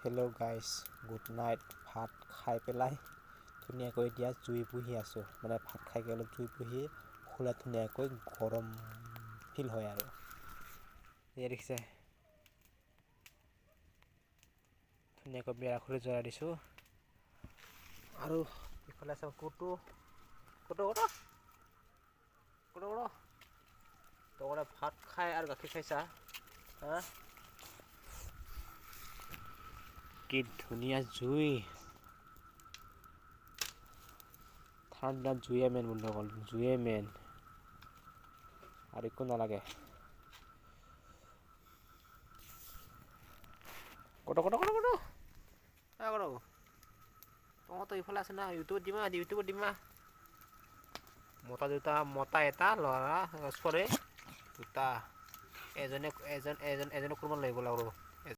Hello' guys good night. ভাত খাই পেলাই ধুনীয়াকৈ এতিয়া জুই পুহি আছোঁ। মানে ভাত খাই অলপ জুই পুহি শুলে ধুনীয়াকৈ গৰম ফিল হয় আৰু এয়া দেখিছে ধুনীয়াকৈ বেৰা খুলি জ্বলাই দিছোঁ। আৰু ইফালে আছে ক'তো তগৰে ভাত খাই আৰু গাখীৰ খাইছা হা? কি ধুনীয়া জুই, ঠাণ্ডা জুয়ে মেইন বন্ধুসকল, জুয়ে মেইন আৰু একো নালাগে। তহঁতো ইফালে আছে না, ইউটিউবত দিমা মতা এটা ল'ৰা ছোৱালী দুটা, এজনে কৰিব লাগিব আৰু